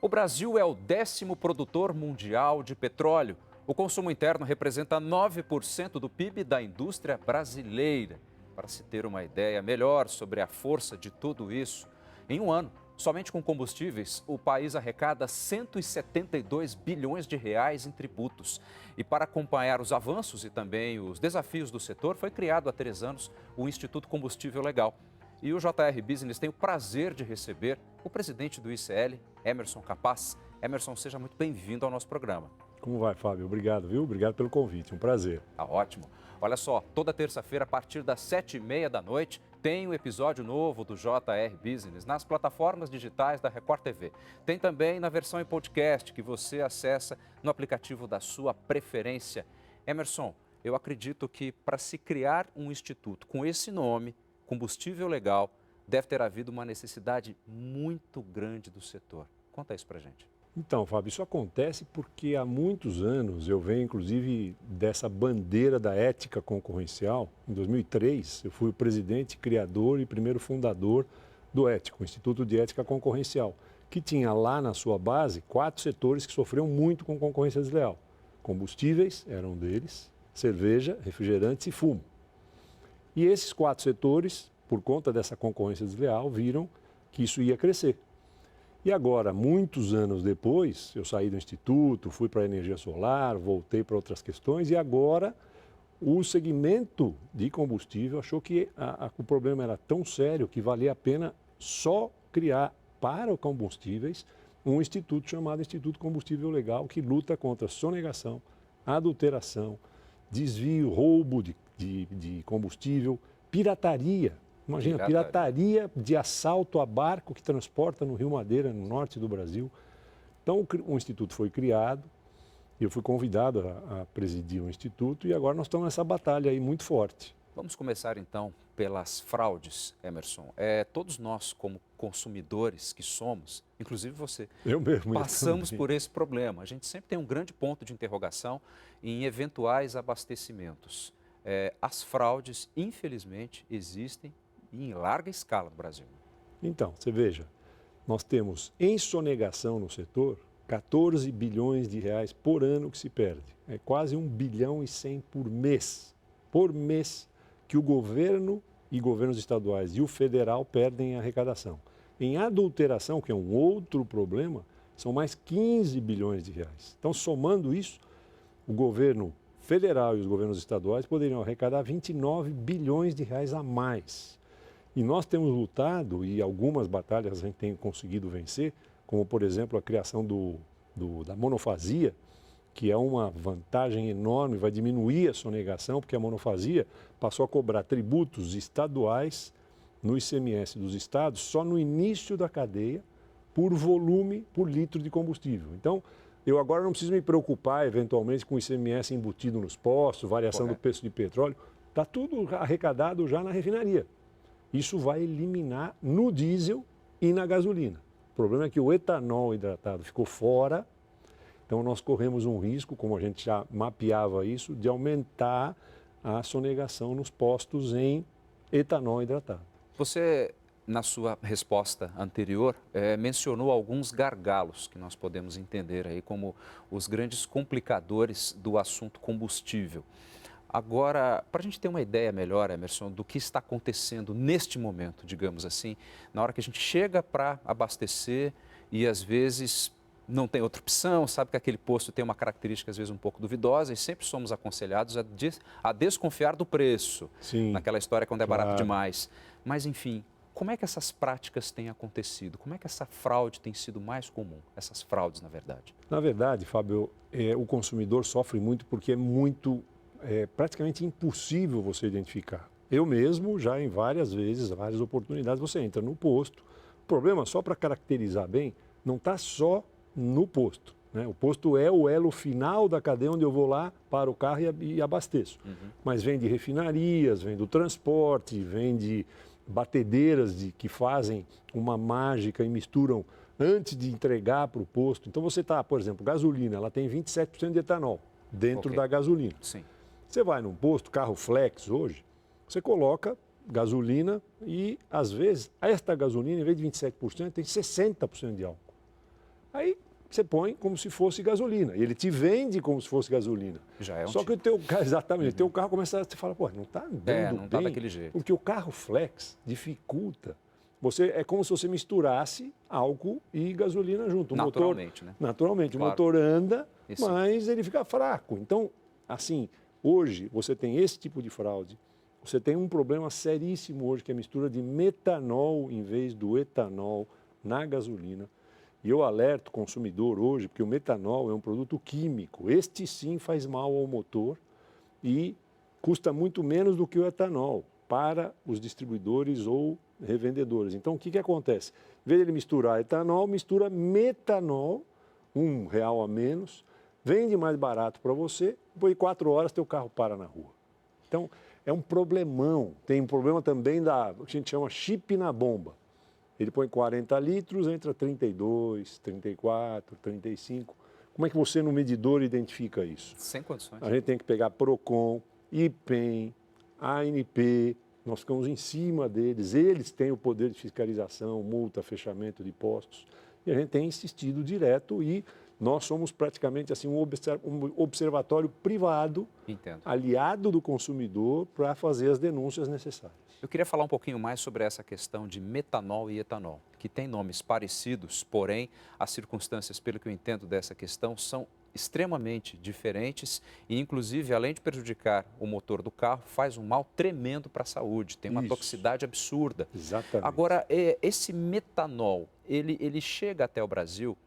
O Brasil é o 10º produtor mundial de petróleo. O consumo interno representa 9% do PIB da indústria brasileira. Para se ter uma ideia melhor sobre a força de tudo isso, em um ano, somente com combustíveis, o país arrecada 172 bilhões de reais em tributos. E para acompanhar os avanços e também os desafios do setor, foi criado há 3 anos o Instituto Combustível Legal. E o JR Business tem o prazer de receber o presidente do ICL, Emerson Capaz. Emerson, seja muito bem-vindo ao nosso programa. Como vai, Fábio? Obrigado, viu? Obrigado pelo convite, um prazer. Tá ótimo. Olha só, toda terça-feira, a partir das 7h30 da noite, tem um episódio novo do JR Business nas plataformas digitais da Record TV. Tem também na versão em podcast que você acessa no aplicativo da sua preferência. Emerson, eu acredito que para se criar um instituto com esse nome, Combustível Legal, deve ter havido uma necessidade muito grande do setor. Conta isso pra gente. Então, Fábio, isso acontece porque há muitos anos eu venho, inclusive, dessa bandeira da ética concorrencial. Em 2003, eu fui o presidente, criador e primeiro fundador do Ético, o Instituto de Ética Concorrencial, que tinha lá na sua base 4 setores que sofriam muito com concorrência desleal. Combustíveis era um deles, cerveja, refrigerantes e fumo. E esses 4 setores, por conta dessa concorrência desleal, viram que isso ia crescer. E agora, muitos anos depois, eu saí do Instituto, fui para a energia solar, voltei para outras questões e agora o segmento de combustível achou que o problema era tão sério que valia a pena só criar para os combustíveis um instituto chamado Instituto Combustível Legal que luta contra sonegação, adulteração, desvio, roubo de combustível, pirataria. Imagina, pirataria de assalto a barco que transporta no Rio Madeira, no norte do Brasil. Então, o Instituto foi criado, eu fui convidado a presidir o Instituto e agora nós estamos nessa batalha aí muito forte. Vamos começar, então, pelas fraudes, Emerson. Todos nós, como consumidores que somos, inclusive você, eu mesmo, passamos por esse problema. A gente sempre tem um grande ponto de interrogação em eventuais abastecimentos. As fraudes, infelizmente, existem em larga escala no Brasil. Então, você veja, nós temos em sonegação no setor 14 bilhões de reais por ano que se perde. É quase 1 bilhão e 100 por mês. Por mês que o governo e governos estaduais e o federal perdem em arrecadação. Em adulteração, que é um outro problema, são mais 15 bilhões de reais. Então, somando isso, o governo federal e os governos estaduais poderiam arrecadar 29 bilhões de reais a mais. E nós temos lutado, e algumas batalhas a gente tem conseguido vencer, como, por exemplo, a criação da monofasia, que é uma vantagem enorme, vai diminuir a sonegação, porque a monofasia passou a cobrar tributos estaduais no ICMS dos estados só no início da cadeia, por volume, por litro de combustível. Então, eu agora não preciso me preocupar, eventualmente, com o ICMS embutido nos postos, variação do preço de petróleo. Está tudo arrecadado já na refinaria. Isso vai eliminar no diesel e na gasolina. O problema é que o etanol hidratado ficou fora, então nós corremos um risco, como a gente já mapeava isso, de aumentar a sonegação nos postos em etanol hidratado. Você, na sua resposta anterior, mencionou alguns gargalos que nós podemos entender aí como os grandes complicadores do assunto combustível. Agora, para a gente ter uma ideia melhor, Emerson, do que está acontecendo neste momento, digamos assim, na hora que a gente chega para abastecer e às vezes não tem outra opção, sabe que aquele posto tem uma característica às vezes um pouco duvidosa e sempre somos aconselhados a desconfiar do preço. Sim, naquela história quando é barato demais. Mas, enfim, como é que essas práticas têm acontecido? Como é que essa fraude tem sido mais comum? Essas fraudes, na verdade. Na verdade, Fábio, o consumidor sofre muito porque é praticamente impossível você identificar. Eu mesmo, já em várias vezes, várias oportunidades, você entra no posto. O problema, só para caracterizar bem, não está só no posto, né? O posto é o elo final da cadeia onde eu vou lá, paro o carro e abasteço. Mas vem de refinarias, vem do transporte, vem de batedeiras que fazem uma mágica e misturam antes de entregar para o posto. Então você está, por exemplo, gasolina, ela tem 27% de etanol dentro da gasolina. Sim. Você vai num posto, carro flex hoje, você coloca gasolina e, às vezes, esta gasolina, em vez de 27%, tem 60% de álcool. Aí você põe como se fosse gasolina. E ele te vende como se fosse gasolina. Já é um Só que o teu carro, exatamente, o teu carro começa a você fala, pô, não está andando não está bem. daquele jeito. Porque o carro flex dificulta. É como se você misturasse álcool e gasolina junto. O Naturalmente, motor, né? Naturalmente. Claro. O motor anda, Esse... mas ele fica fraco. Então, assim, hoje você tem esse tipo de fraude. Você tem um problema seríssimo hoje, que é a mistura de metanol em vez do etanol na gasolina. E eu alerto o consumidor hoje, porque o metanol é um produto químico. Este sim faz mal ao motor e custa muito menos do que o etanol para os distribuidores ou revendedores. Então, o que acontece? Em vez de ele misturar etanol, mistura metanol, R$1 a menos, vende mais barato para você, depois de 4 horas teu carro para na rua. Então, é um problemão. Tem um problema também o que a gente chama chip na bomba. Ele põe 40 litros, entra 32, 34, 35. Como é que você no medidor identifica isso? Sem condições. A gente tem que pegar Procon, IPEM, ANP, nós ficamos em cima deles. Eles têm o poder de fiscalização, multa, fechamento de postos. E a gente tem insistido direto e nós somos praticamente assim, um observatório privado, Entendo, aliado do consumidor para fazer as denúncias necessárias. Eu queria falar um pouquinho mais sobre essa questão de metanol e etanol, que tem nomes parecidos, porém as circunstâncias, pelo que eu entendo dessa questão, são extremamente diferentes e, inclusive, além de prejudicar o motor do carro, faz um mal tremendo para a saúde, tem uma toxicidade absurda. Exatamente. Agora, esse metanol, ele chega até o Brasil,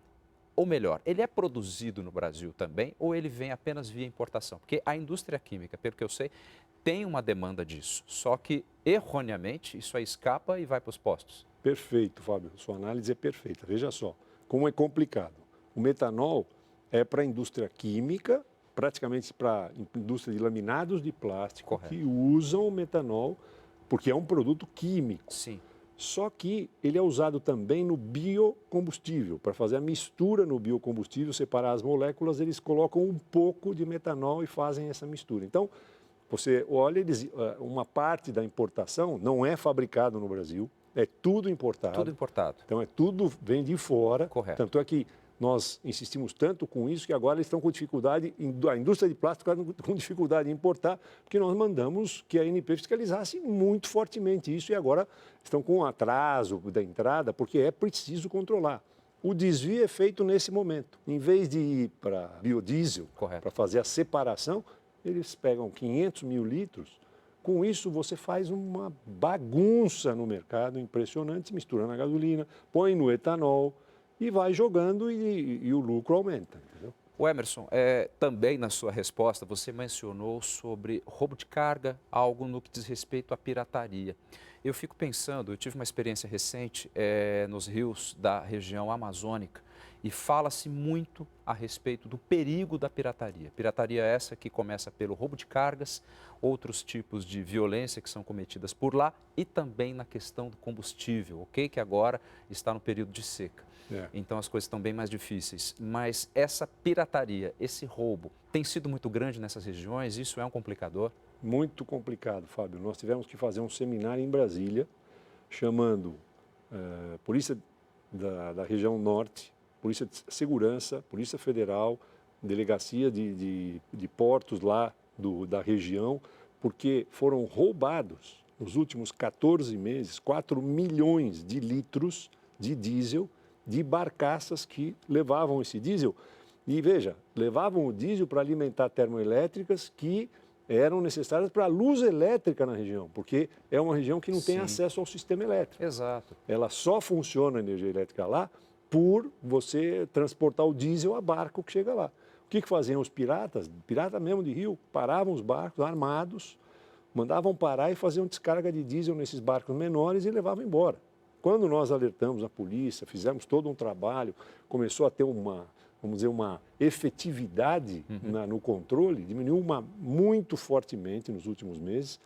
ou melhor, ele é produzido no Brasil também ou ele vem apenas via importação? Porque a indústria química, pelo que eu sei, tem uma demanda disso, só que, erroneamente, isso aí escapa e vai para os postos. Perfeito, Fábio. Sua análise é perfeita. Veja só, como é complicado. O metanol é para a indústria química, praticamente para a indústria de laminados de plástico, Correto. Que usam o metanol, porque é um produto químico. Sim. Só que ele é usado também no biocombustível. Para fazer a mistura no biocombustível, separar as moléculas, eles colocam um pouco de metanol e fazem essa mistura. Então, você olha, uma parte da importação não é fabricado no Brasil, é tudo importado. Tudo importado. Então, tudo vem de fora. Correto. Tanto é que nós insistimos tanto com isso que agora eles estão com dificuldade, a indústria de plástico está com dificuldade em importar, porque nós mandamos que a ANP fiscalizasse muito fortemente isso e agora estão com um atraso da entrada, porque é preciso controlar. O desvio é feito nesse momento. Em vez de ir para biodiesel, para fazer a separação, eles pegam 500 mil litros. Com isso, você faz uma bagunça no mercado impressionante, misturando a gasolina, põe no etanol e vai jogando e o lucro aumenta. Entendeu? O Emerson, também na sua resposta, você mencionou sobre roubo de carga, algo no que diz respeito à pirataria. Eu fico pensando, eu tive uma experiência recente nos rios da região amazônica e fala-se muito a respeito do perigo da pirataria. Pirataria essa que começa pelo roubo de cargas, outros tipos de violência que são cometidas por lá e também na questão do combustível, ok? Que agora está no período de seca. Então as coisas estão bem mais difíceis. Mas essa pirataria, esse roubo, tem sido muito grande nessas regiões? Isso é um complicador? Muito complicado, Fábio. Nós tivemos que fazer um seminário em Brasília, chamando Polícia da região norte, Polícia de Segurança, Polícia Federal, Delegacia de Portos lá da região, porque foram roubados, nos últimos 14 meses, 4 milhões de litros de diesel de barcaças que levavam esse diesel. E veja, levavam o diesel para alimentar termoelétricas que eram necessárias para a luz elétrica na região, porque é uma região que não tem acesso ao sistema elétrico. Exato. Ela só funciona a energia elétrica lá por você transportar o diesel a barco que chega lá. O que faziam os piratas? Piratas mesmo de rio, paravam os barcos armados, mandavam parar e faziam descarga de diesel nesses barcos menores e levavam embora. Quando nós alertamos a polícia, fizemos todo um trabalho, começou a ter uma efetividade no controle, diminuiu muito fortemente nos últimos meses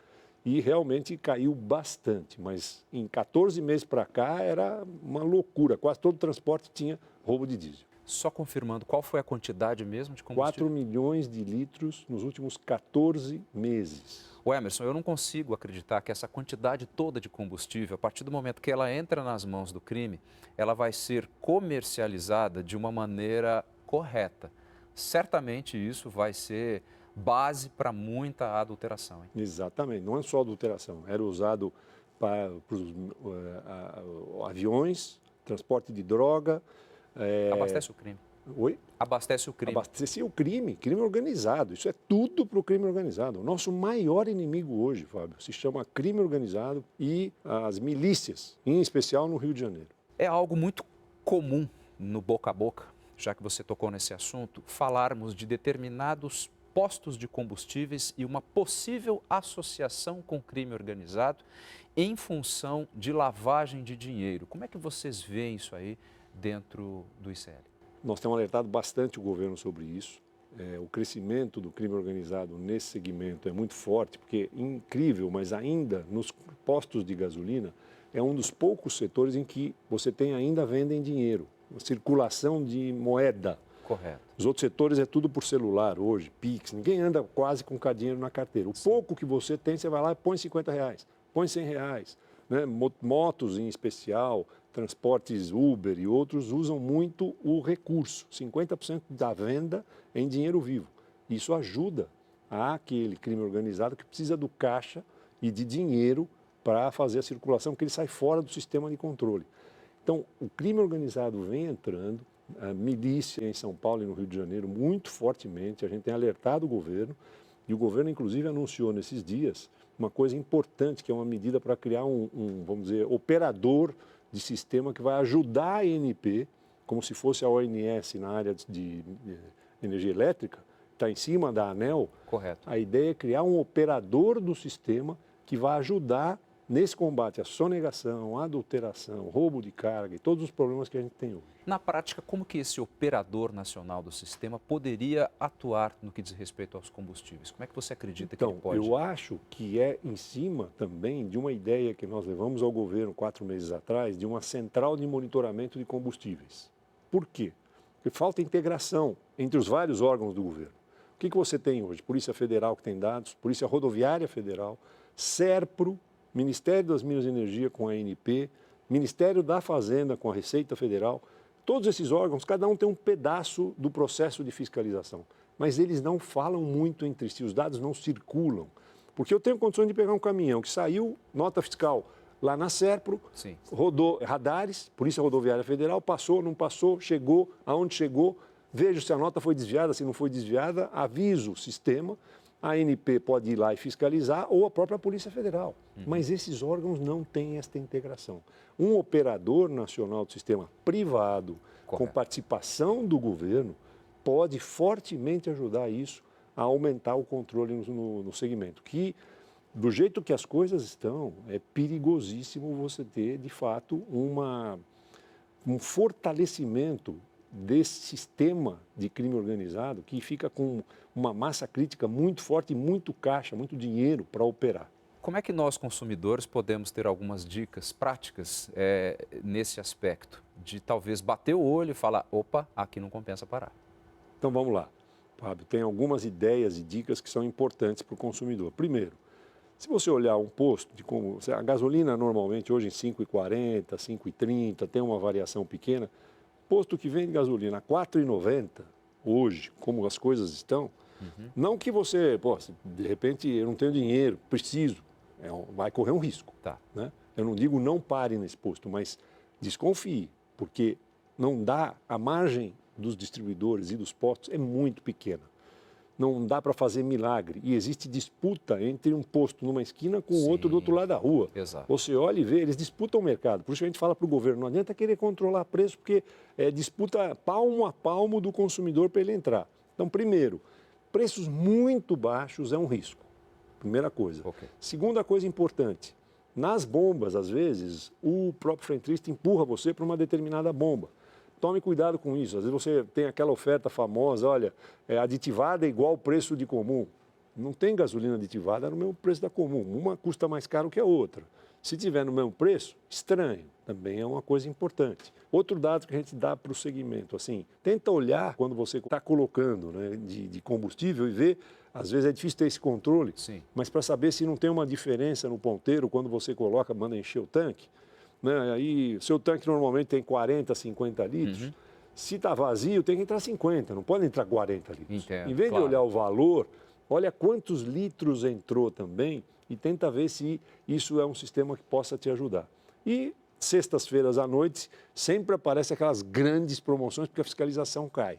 e realmente caiu bastante. Mas em 14 meses para cá era uma loucura, quase todo o transporte tinha roubo de diesel. Só confirmando, qual foi a quantidade mesmo de combustível? 4 milhões de litros nos últimos 14 meses. O Emerson, eu não consigo acreditar que essa quantidade toda de combustível, a partir do momento que ela entra nas mãos do crime, ela vai ser comercializada de uma maneira correta. Certamente isso vai ser base para muita adulteração, hein? Exatamente, não é só adulteração, era usado para os aviões, transporte de droga. Abastece o crime. Oi? Abastece o crime. Abastecia o crime organizado. Isso é tudo para o crime organizado. O nosso maior inimigo hoje, Fábio, se chama crime organizado e as milícias, em especial no Rio de Janeiro. É algo muito comum no boca a boca, já que você tocou nesse assunto, falarmos de determinados postos de combustíveis e uma possível associação com crime organizado em função de lavagem de dinheiro. Como é que vocês veem isso aí dentro do ICL? Nós temos alertado bastante o governo sobre isso. O crescimento do crime organizado nesse segmento é muito forte, porque é incrível, mas ainda nos postos de gasolina é um dos poucos setores em que você tem ainda venda em dinheiro, circulação de moeda. Correto. Os outros setores é tudo por celular hoje, Pix, ninguém anda quase com dinheiro na carteira. O pouco que você tem, você vai lá e põe R$50, põe R$100. Né? Motos em especial, transportes Uber e outros usam muito o recurso, 50% da venda em dinheiro vivo. Isso ajuda aquele crime organizado que precisa do caixa e de dinheiro para fazer a circulação, porque ele sai fora do sistema de controle. Então, o crime organizado vem entrando, a milícia em São Paulo e no Rio de Janeiro muito fortemente, a gente tem alertado o governo, e o governo inclusive anunciou nesses dias uma coisa importante, que é uma medida para criar vamos dizer, operador de sistema que vai ajudar a ANP, como se fosse a ONS na área de energia elétrica, está em cima da ANEEL. Correto. A ideia é criar um operador do sistema que vai ajudar nesse combate à sonegação, à adulteração, roubo de carga e todos os problemas que a gente tem hoje. Na prática, como que esse operador nacional do sistema poderia atuar no que diz respeito aos combustíveis? Como é que você acredita que ele pode? Eu acho que é em cima também de uma ideia que nós levamos ao governo 4 meses atrás, de uma central de monitoramento de combustíveis. Por quê? Porque falta integração entre os vários órgãos do governo. O que você tem hoje? Polícia Federal que tem dados, Polícia Rodoviária Federal, SERPRO, Ministério das Minas e Energia com a ANP, Ministério da Fazenda com a Receita Federal. Todos esses órgãos, cada um tem um pedaço do processo de fiscalização, mas eles não falam muito entre si, os dados não circulam. Porque eu tenho condições de pegar um caminhão que saiu, nota fiscal, lá na SERPRO, Sim. Rodou radares, Polícia Rodoviária Federal, passou, não passou, chegou, aonde chegou, vejo se a nota foi desviada, se não foi desviada, aviso o sistema. A ANP pode ir lá e fiscalizar, ou a própria Polícia Federal. Mas esses órgãos não têm esta integração. Um operador nacional do sistema privado, Correto, com participação do governo, pode fortemente ajudar isso a aumentar o controle no segmento. Que, do jeito que as coisas estão, é perigosíssimo você ter, de fato, um fortalecimento desse sistema de crime organizado que fica com uma massa crítica muito forte, muito caixa, muito dinheiro para operar. Como é que nós, consumidores, podemos ter algumas dicas práticas nesse aspecto? De talvez bater o olho e falar, opa, aqui não compensa parar. Então vamos lá, Fábio, tem algumas ideias e dicas que são importantes para o consumidor. Primeiro, se você olhar um posto, a gasolina normalmente hoje em 5,40, 5,30, tem uma variação pequena. Posto que vende gasolina a R$ 4,90 hoje, como as coisas estão, não que você, de repente eu não tenho dinheiro, preciso, vai correr um risco. Tá. Né? Eu não digo não pare nesse posto, mas desconfie, porque não dá, a margem dos distribuidores e dos postos é muito pequena. Não dá para fazer milagre. E existe disputa entre um posto numa esquina com o outro do outro lado da rua. Exato. Você olha e vê, eles disputam o mercado. Por isso que a gente fala para o governo, não adianta querer controlar preço, porque é disputa palmo a palmo do consumidor para ele entrar. Então, primeiro, preços muito baixos é um risco. Primeira coisa. Okay. Segunda coisa importante, nas bombas, às vezes, o próprio frentista empurra você para uma determinada bomba. Tome cuidado com isso. Às vezes você tem aquela oferta famosa, olha, aditivada é igual ao preço de comum. Não tem gasolina aditivada no mesmo preço da comum. Uma custa mais caro que a outra. Se tiver no mesmo preço, estranho, também é uma coisa importante. Outro dado que a gente dá para o segmento, assim, tenta olhar quando você está colocando, né, de combustível e ver, às vezes é difícil ter esse controle, Sim. mas para saber se não tem uma diferença no ponteiro quando você coloca, manda encher o tanque, né, aí seu tanque normalmente tem 40, 50 litros, se está vazio tem que entrar 50, não pode entrar 40 litros. Entendo, Em vez claro. de olhar o valor, olha quantos litros entrou também e tenta ver se isso é um sistema que possa te ajudar. E sextas-feiras à noite sempre aparecem aquelas grandes promoções porque a fiscalização cai.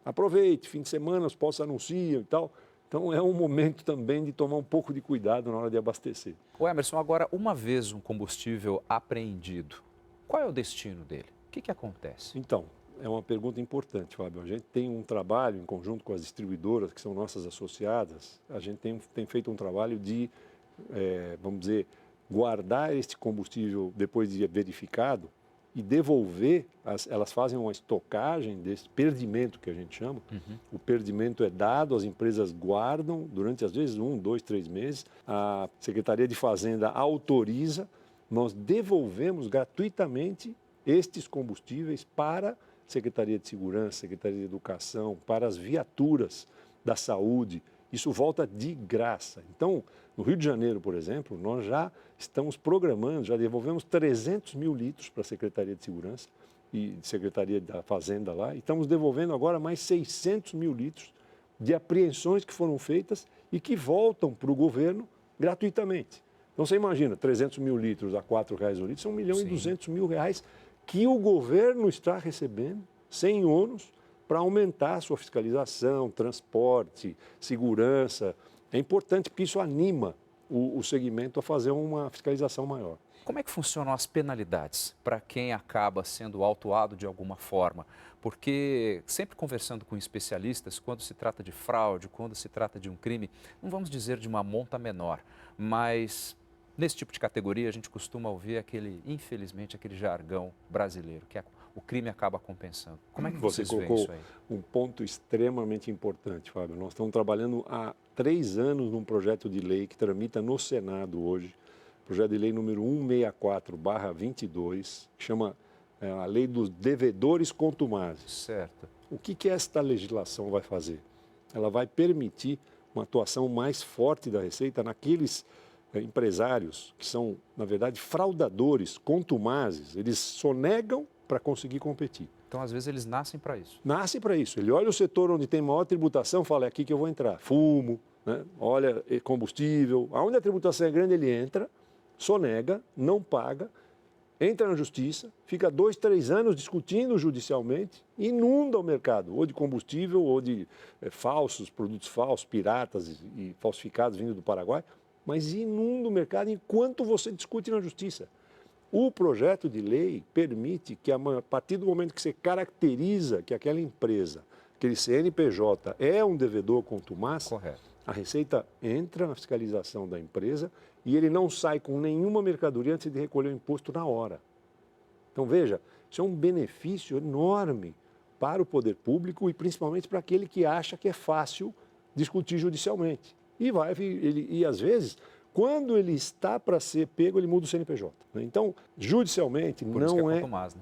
Aproveite, fim de semana os postos anunciam e tal. Então é um momento também de tomar um pouco de cuidado na hora de abastecer. O Emerson, agora, uma vez um combustível apreendido, qual é o destino dele? O que acontece? Então, é uma pergunta importante, Fábio. A gente tem um trabalho em conjunto com as distribuidoras, que são nossas associadas, a gente tem feito um trabalho de, vamos dizer, guardar este combustível depois de verificado e devolver, elas fazem uma estocagem desse perdimento que a gente chama. O perdimento é dado, as empresas guardam durante, às vezes, 1, 2, 3 meses. A Secretaria de Fazenda autoriza, nós devolvemos gratuitamente estes combustíveis para a Secretaria de Segurança, Secretaria de Educação, para as viaturas da saúde. Isso volta de graça. Então, no Rio de Janeiro, por exemplo, nós já estamos programando, já devolvemos 300 mil litros para a Secretaria de Segurança e Secretaria da Fazenda lá, e estamos devolvendo agora mais 600 mil litros de apreensões que foram feitas e que voltam para o governo gratuitamente. Então, você imagina, 300 mil litros a R$ 4,00 o litro, são 1 milhão e 200 mil reais que o governo está recebendo, sem ônus, para aumentar a sua fiscalização, transporte, segurança. É importante porque isso anima o segmento a fazer uma fiscalização maior. Como é que funcionam as penalidades para quem acaba sendo autuado de alguma forma? Porque sempre conversando com especialistas, quando se trata de fraude, quando se trata de um crime, não vamos dizer de uma monta menor, mas nesse tipo de categoria a gente costuma ouvir infelizmente, aquele jargão brasileiro, que o crime acaba compensando. Como é que vocês veem isso aí? Um ponto extremamente importante, Fábio. Nós estamos trabalhando há 3 anos num projeto de lei que tramita no Senado hoje, projeto de lei número 164/22, que chama a Lei dos Devedores Contumazes. Certo. O que esta legislação vai fazer? Ela vai permitir uma atuação mais forte da Receita naqueles empresários que são, na verdade, fraudadores, contumazes. Eles sonegam para conseguir competir. Então, às vezes, eles nascem para isso. Nasce para isso. Ele olha o setor onde tem maior tributação, fala, é aqui que eu vou entrar. Fumo, né? Olha combustível. Aonde a tributação é grande, ele entra, sonega, não paga, entra na justiça, fica 2, 3 anos discutindo judicialmente, inunda o mercado, ou de combustível, ou de falsos, produtos falsos, piratas e falsificados vindo do Paraguai, mas inunda o mercado enquanto você discute na justiça. O projeto de lei permite que, a partir do momento que você caracteriza que aquela empresa, aquele CNPJ é um devedor contumaz, correto, a Receita entra na fiscalização da empresa e ele não sai com nenhuma mercadoria antes de recolher o imposto na hora. Então, veja, isso é um benefício enorme para o poder público e principalmente para aquele que acha que é fácil discutir judicialmente. E às vezes, quando ele está para ser pego, ele muda o CNPJ. Né? Então, judicialmente, por não isso que é... contumaz, né?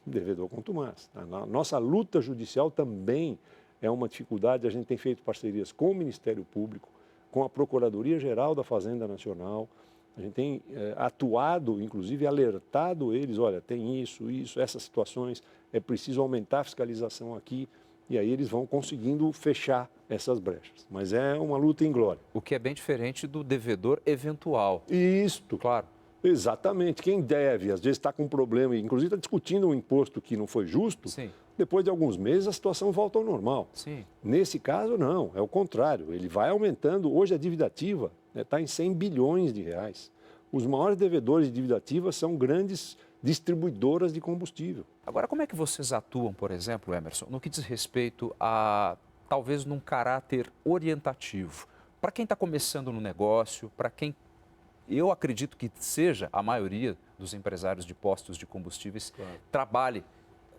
Devedor contumaz. A nossa luta judicial também é uma dificuldade. A gente tem feito parcerias com o Ministério Público, com a Procuradoria-Geral da Fazenda Nacional. A gente tem atuado, inclusive alertado eles, olha, tem isso, essas situações, é preciso aumentar a fiscalização aqui. E aí eles vão conseguindo fechar essas brechas. Mas é uma luta inglória. O que é bem diferente do devedor eventual. Isto. Claro. Exatamente. Quem deve, às vezes está com um problema, inclusive está discutindo um imposto que não foi justo, sim, depois de alguns meses a situação volta ao normal. Sim. Nesse caso, não, é o contrário. Ele vai aumentando. Hoje a dívida ativa está em 100 bilhões de reais. Os maiores devedores de dívida ativa são grandes distribuidoras de combustível. Agora, como é que vocês atuam, por exemplo, Emerson, no que diz respeito a, talvez, num caráter orientativo? Para quem está começando no negócio, para quem eu acredito que seja a maioria dos empresários de postos de combustíveis, claro, trabalhe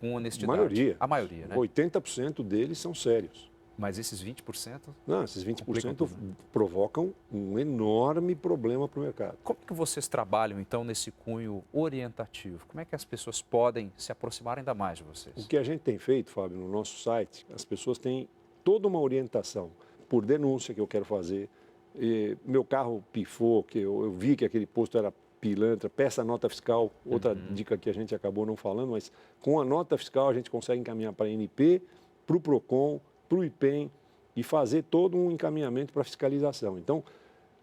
com honestidade. A maioria. A maioria, né? 80% deles são sérios. Mas esses 20%? Não, esses 20% provocam um enorme problema para o mercado. Como que vocês trabalham, então, nesse cunho orientativo? Como é que as pessoas podem se aproximar ainda mais de vocês? O que a gente tem feito, Fábio, no nosso site, as pessoas têm toda uma orientação por denúncia que eu quero fazer. Meu carro pifou, que eu vi que aquele posto era pilantra, peça a nota fiscal, outra dica que a gente acabou não falando, mas com a nota fiscal a gente consegue encaminhar para a ANP, para o PROCON, para o IPEM e fazer todo um encaminhamento para fiscalização. Então,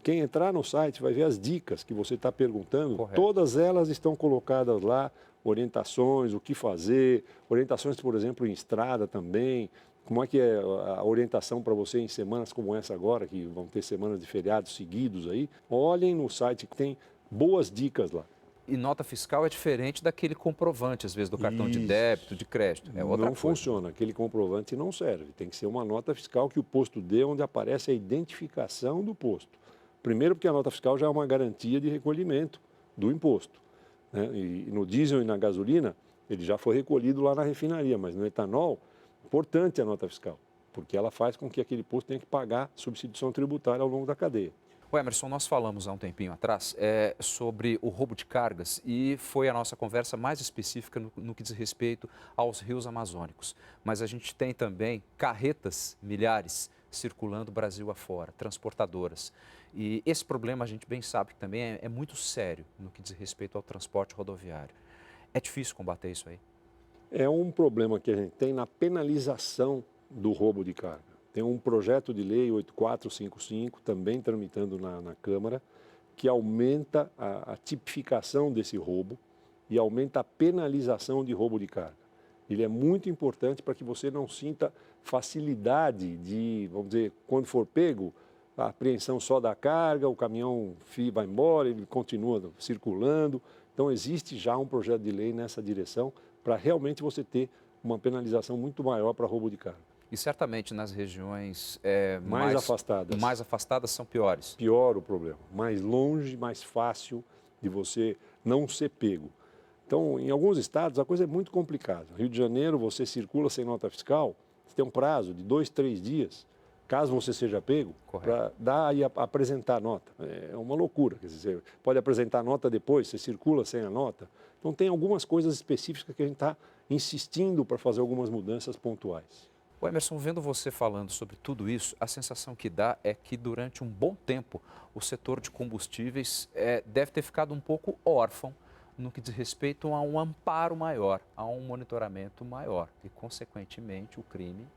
quem entrar no site vai ver as dicas que você está perguntando, correto. Todas elas estão colocadas lá, orientações, o que fazer, orientações, por exemplo, em estrada também, como é que é a orientação para você em semanas como essa agora, que vão ter semanas de feriados seguidos aí. Olhem no site que tem boas dicas lá. E nota fiscal é diferente daquele comprovante, às vezes, do cartão de débito, de crédito. É outra Não coisa. funciona, aquele comprovante não serve. Tem que ser uma nota fiscal que o posto dê, onde aparece a identificação do posto. Primeiro porque a nota fiscal já é uma garantia de recolhimento do imposto, né? E no diesel e na gasolina, ele já foi recolhido lá na refinaria, mas no etanol, importante a nota fiscal, porque ela faz com que aquele posto tenha que pagar substituição tributária ao longo da cadeia. O Emerson, nós falamos há um tempinho atrás sobre o roubo de cargas e foi a nossa conversa mais específica no que diz respeito aos rios amazônicos. Mas a gente tem também carretas, milhares, circulando Brasil afora, transportadoras. E esse problema a gente bem sabe que também é muito sério no que diz respeito ao transporte rodoviário. É difícil combater isso aí? É um problema que a gente tem na penalização do roubo de carga. Tem um projeto de lei 8455, também tramitando na Câmara, que aumenta a tipificação desse roubo e aumenta a penalização de roubo de carga. Ele é muito importante para que você não sinta facilidade de, vamos dizer, quando for pego, a apreensão só da carga, o caminhão vai embora, ele continua circulando. Então, existe já um projeto de lei nessa direção para realmente você ter uma penalização muito maior para roubo de carga. E certamente nas regiões mais afastadas. Mais afastadas são piores. Pior o problema. Mais longe, mais fácil de você não ser pego. Então, em alguns estados, a coisa é muito complicada. Rio de Janeiro, você circula sem nota fiscal, você tem um prazo de 2, 3 dias, caso você seja pego, para dar e apresentar a nota. É uma loucura. Quer dizer, você pode apresentar a nota depois, você circula sem a nota. Então, tem algumas coisas específicas que a gente está insistindo para fazer algumas mudanças pontuais. O Emerson, vendo você falando sobre tudo isso, a sensação que dá é que durante um bom tempo o setor de combustíveis deve ter ficado um pouco órfão no que diz respeito a um amparo maior, a um monitoramento maior e, consequentemente, o crime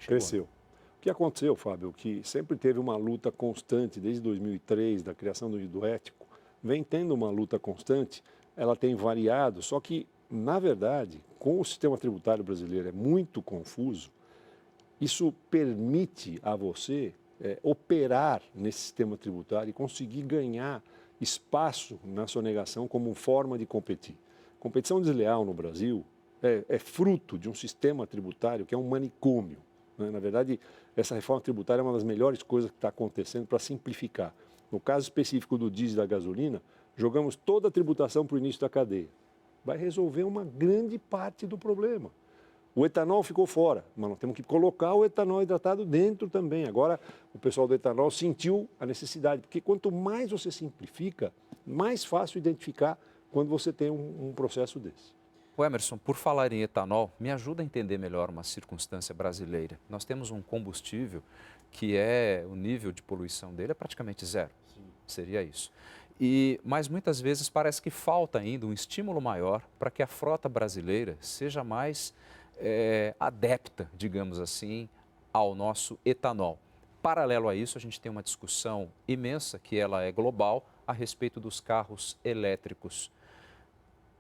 cresceu. O que aconteceu, Fábio, que sempre teve uma luta constante desde 2003, da criação do ético, vem tendo uma luta constante, ela tem variado, só que, na verdade, com o sistema tributário brasileiro é muito confuso. Isso permite a você operar nesse sistema tributário e conseguir ganhar espaço na sonegação como forma de competir. Competição desleal no Brasil é fruto de um sistema tributário que é um manicômio, né? Na verdade, essa reforma tributária é uma das melhores coisas que está acontecendo para simplificar. No caso específico do diesel e da gasolina, jogamos toda a tributação para o início da cadeia. Vai resolver uma grande parte do problema. O etanol ficou fora, mas nós temos que colocar o etanol hidratado dentro também. Agora, o pessoal do etanol sentiu a necessidade, porque quanto mais você simplifica, mais fácil identificar quando você tem um processo desse. O Emerson, por falar em etanol, me ajuda a entender melhor uma circunstância brasileira. Nós temos um combustível que o nível de poluição dele é praticamente zero. Sim. Seria isso. Mas muitas vezes parece que falta ainda um estímulo maior para que a frota brasileira seja mais adepta, digamos assim, ao nosso etanol. Paralelo a isso, a gente tem uma discussão imensa, que ela é global, a respeito dos carros elétricos.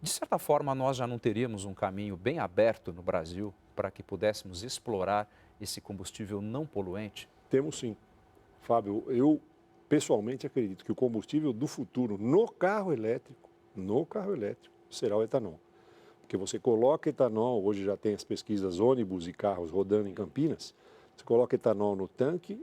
De certa forma, nós já não teríamos um caminho bem aberto no Brasil para que pudéssemos explorar esse combustível não poluente? Temos sim. Fábio, eu pessoalmente acredito que o combustível do futuro no carro elétrico será o etanol. Porque você coloca etanol, hoje já tem as pesquisas ônibus e carros rodando em Campinas, você coloca etanol no tanque,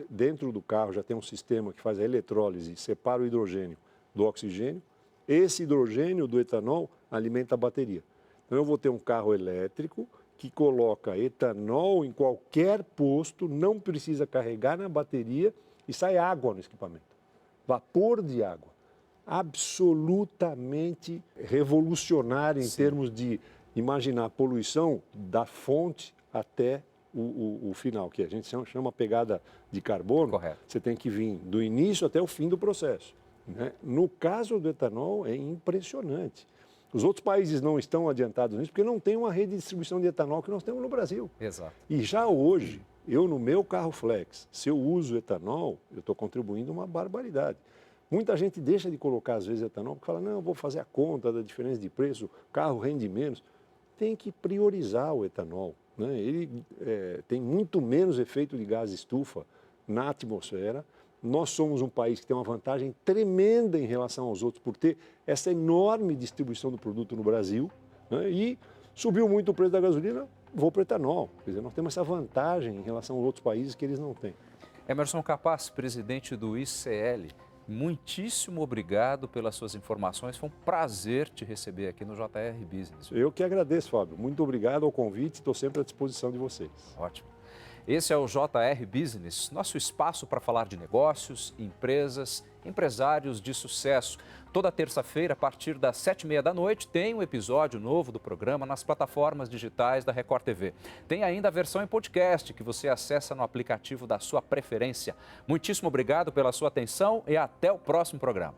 dentro do carro já tem um sistema que faz a eletrólise, separa o hidrogênio do oxigênio, esse hidrogênio do etanol alimenta a bateria. Então eu vou ter um carro elétrico que coloca etanol em qualquer posto, não precisa carregar na bateria e sai água no equipamento. Vapor de água. Absolutamente revolucionário em termos de imaginar a poluição da fonte até o final, que a gente chama pegada de carbono. Correto. Você tem que vir do início até o fim do processo, né? No caso do etanol, é impressionante. Os outros países não estão adiantados nisso porque não tem uma rede de distribuição de etanol que nós temos no Brasil. Exato. E já hoje, eu no meu carro flex, se eu uso etanol, eu estou contribuindo uma barbaridade. Muita gente deixa de colocar, às vezes, etanol, porque fala, não, eu vou fazer a conta da diferença de preço, o carro rende menos. Tem que priorizar o etanol, né? Ele tem muito menos efeito de gás estufa na atmosfera. Nós somos um país que tem uma vantagem tremenda em relação aos outros por ter essa enorme distribuição do produto no Brasil, né? E subiu muito o preço da gasolina, vou para o etanol. Quer dizer, nós temos essa vantagem em relação aos outros países que eles não têm. Emerson Capaz, presidente do ICL, muitíssimo obrigado pelas suas informações. Foi um prazer te receber aqui no JR Business. Eu que agradeço, Fábio. Muito obrigado ao convite. Estou sempre à disposição de vocês. Ótimo. Esse é o JR Business, nosso espaço para falar de negócios, empresas, empresários de sucesso. Toda terça-feira, a partir das 7h30 da noite, tem um episódio novo do programa nas plataformas digitais da Record TV. Tem ainda a versão em podcast que você acessa no aplicativo da sua preferência. Muitíssimo obrigado pela sua atenção e até o próximo programa.